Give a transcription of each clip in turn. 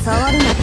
触るなって。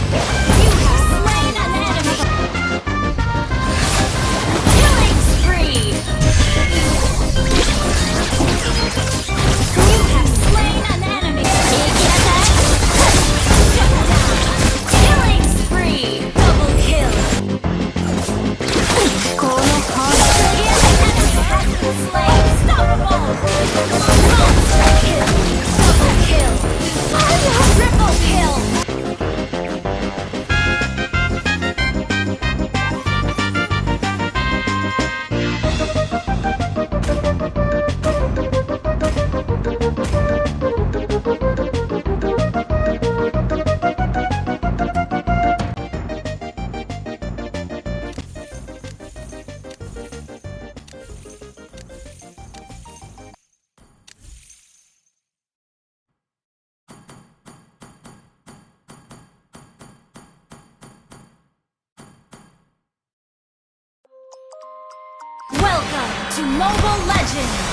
Welcome to Mobile Legends!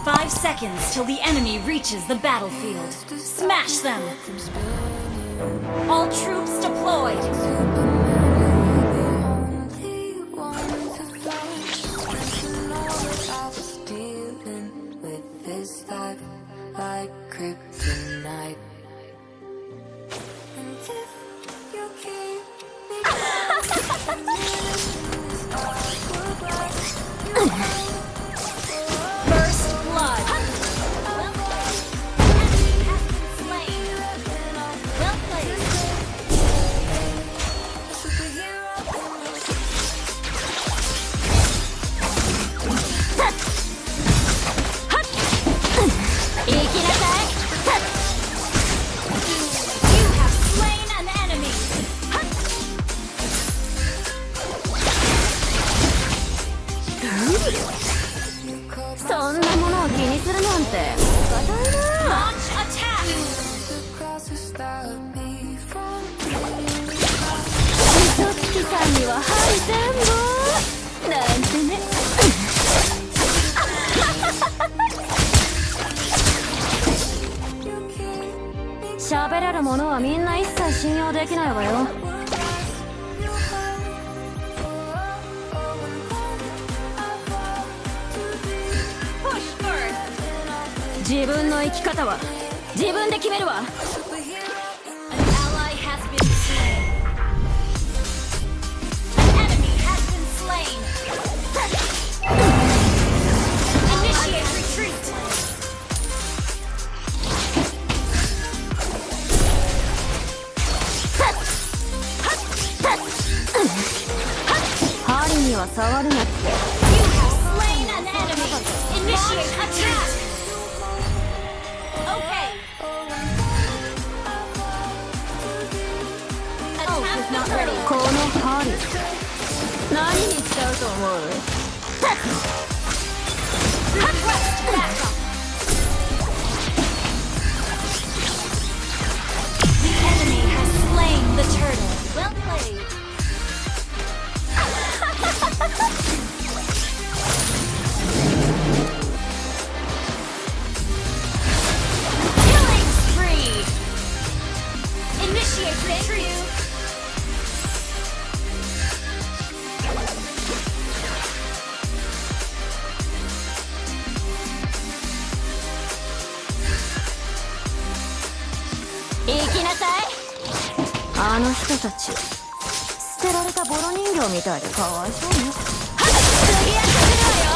5 seconds till the enemy reaches the battlefield. Smash them! All troops deployed! Like kryptonite. First blood. Enemy has been slain. Well played. You have slain an enemy. そんなものを気にするなんてお堅いな。 Launch attack. 嘘つきさんには針千本なんてね。喋れるものはみんな一切信用できないわよ。自分の生き方は自分で決めるわ。 An ally has been slain. An enemy has been slain. Initiate retreat. 針には触るなって。 You have slain an enemy. Initiate attack. Okay. Attack the turtle. この針何に使うと思う？ Request backup. The enemy has slain the turtle. Well played. Killing spree. Initiate retreat.「あの人たち捨てられたボロ人形みたいでかわいそうね。次やってみるわよ。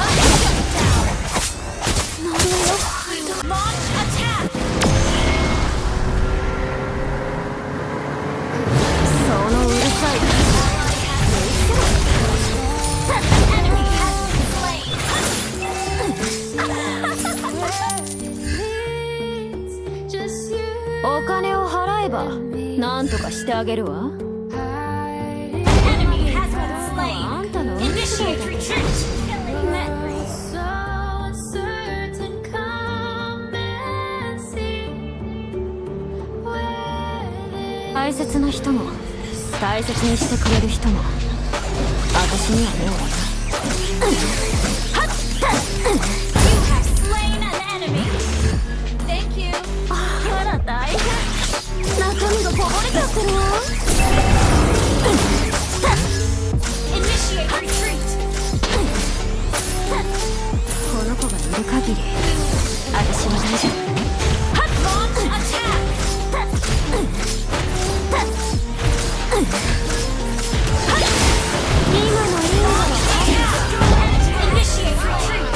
なんでよ。 Launch attack. そのうるさい Enemy has been slain. お金を払えばなんとかしてあげるわ。 Enemy has been slain. あんたの Initiate retreat. ね。大切な人も大切にしてくれる人も私にはもう You have slain an enemy. Thank you. あら大こぼれちゃってるわ。Initiate retreat. この子がいる限り私は大丈夫。 Launch attack. 今のいいわ。 Initiate retreat.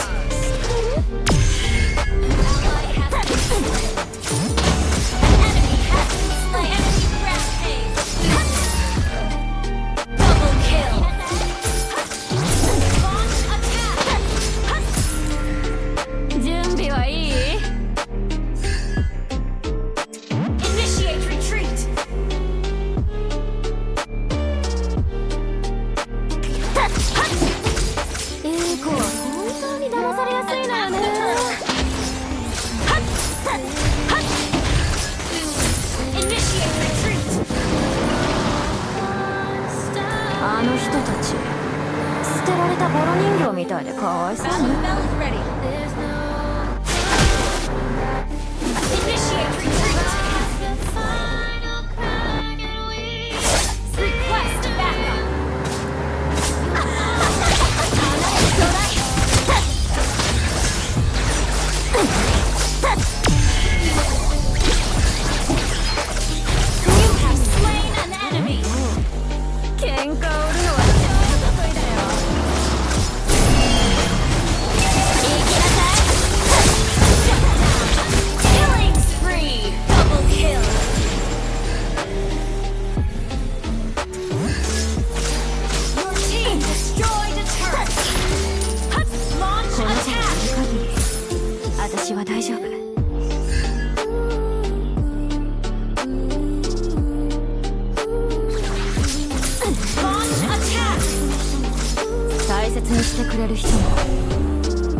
Enemy has been slain. Enemy rampage. Double kill. Launch attack. 準備はいい？ Initiate retreat. いい子は本当に騙されやすいのよね。 Initiate retreat. あの人たち捨てられたボロ人形みたいでかわいそうね。 Bell is ready. Initiate retreat. Request backup. You have slain an enemy. 喧嘩を売るのは超得意だよ。行きなさい。 Killing spree. Double kill. Your team destroyed a turret. Launch この子がい attack. る限り私は大丈夫。 Launch attack. 大切にしてくれる人も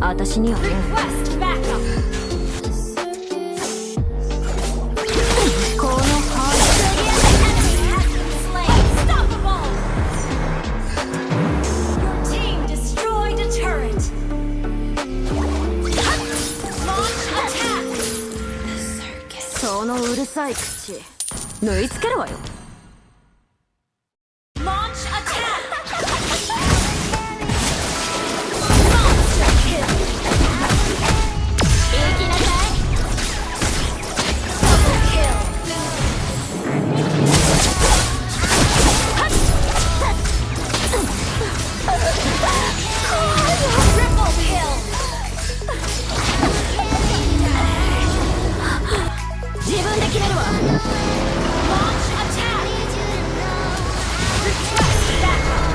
私にはね。 Request backup. このハ Enemy has been slain. Unstoppable. Your team destroyed a turret. Launch attack. そのうるさい口縫い付けるわよ。 Launch attack. Monster kill. 行きなさい。 Double kill. Triple kill. 自分で決めるわ。 Launch attack. Request backup.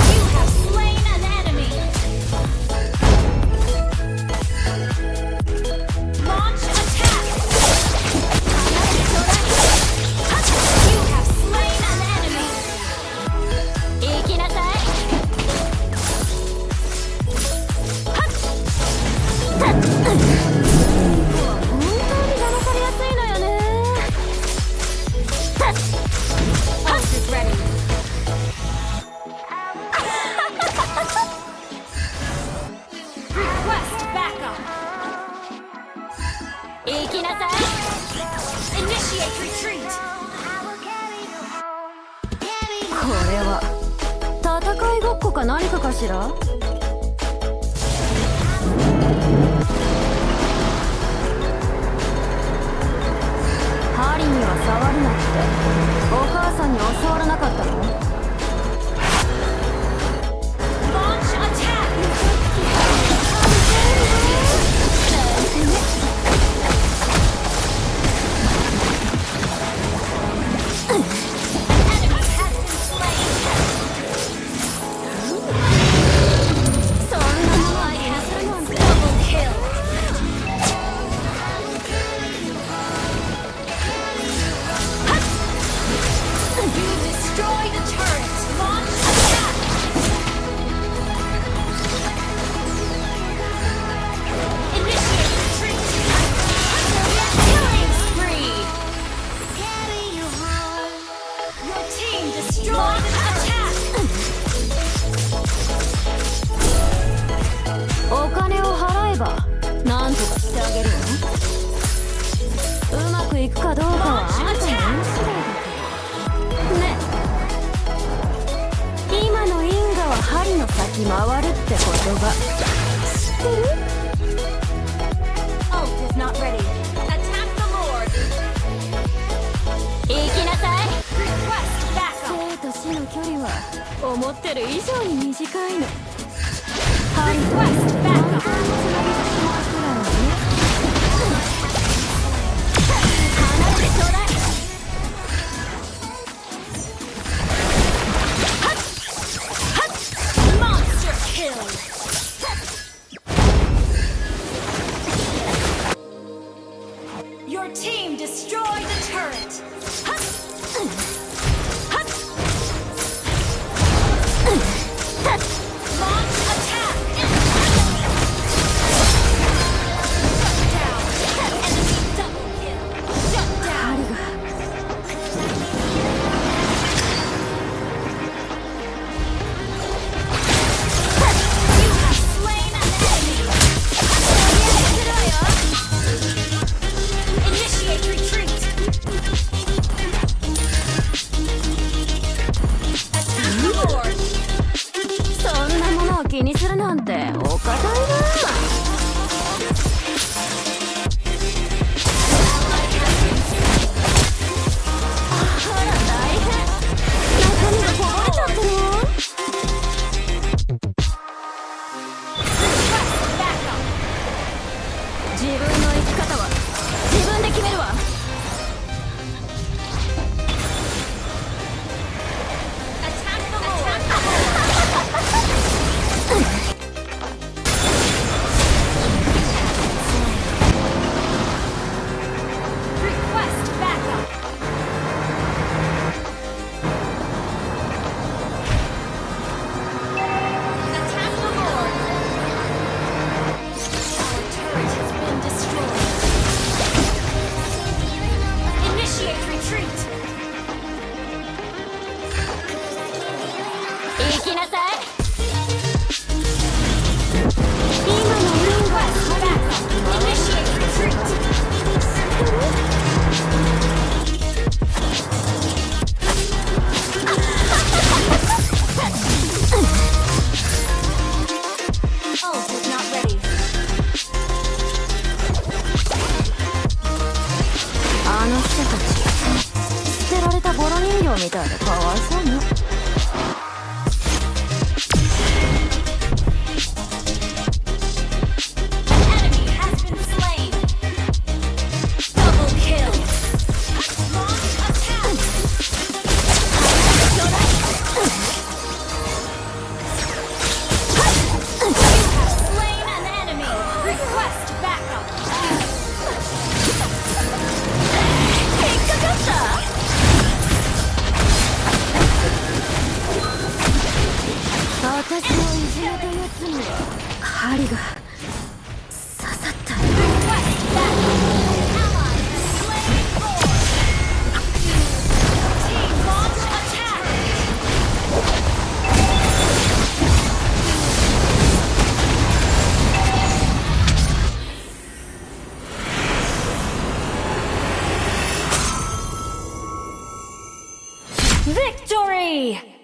You have slain an enemy. Launch attack. You have slain an enemy. 行きなさい。 本当に騙されやすいのよね。 Ult is ready. Request backup. 行きなさい。 Initiate retreat. これは戦いごっこか何かかしら。針には触るなってお母さんに教わらなかったの？ Launch attack. Enemy has been slain. そんなものは譲るなんて。 Double kill. You destroyed a turret. Launch attack. Initiate retreat. Killing spree. Your team destroyed an attack. お金を払えば何とかしてあげるよ。うまくいくかどうかはあんたの運次第だけどね。今の因果は針の先回るって言葉知ってる？ Ult is not ready. Attack the Lord. 行きなさい。 Request backup. 生と死の距離は思ってる以上に短いの。針は Request 何 backup. 回もつなげてしまうくらいね。離れてちょうだい。Monster kill. Your team destroyed the turret. Launch attack. Shut down. Enemy double kill. Shut down. 針が You have slain an enemy. Initiate retreat. Attack the Lord. そんなものを気にするなんてお堅いな。あら大変。中身がこぼれちゃってるわ。 Request backup. 自分の生き方は自分で決めるわ。 Attack the Lord. Request backup. Attack the Lord. Our turret has been destroyed. Initiate retreat. 行きなさい。今の運が Request backup. Initiate retreat. Ult is not ready. あの人たち捨てられたボロ人形みたいでかわいそうね。 Enemy has been slain. Double kill. Launch attack. You have slain an enemy. Request backup. 引っかかった。私をいじめたやつには針が刺さった。 Request backup. Ally has slain Lord. Team launch attack. Victory!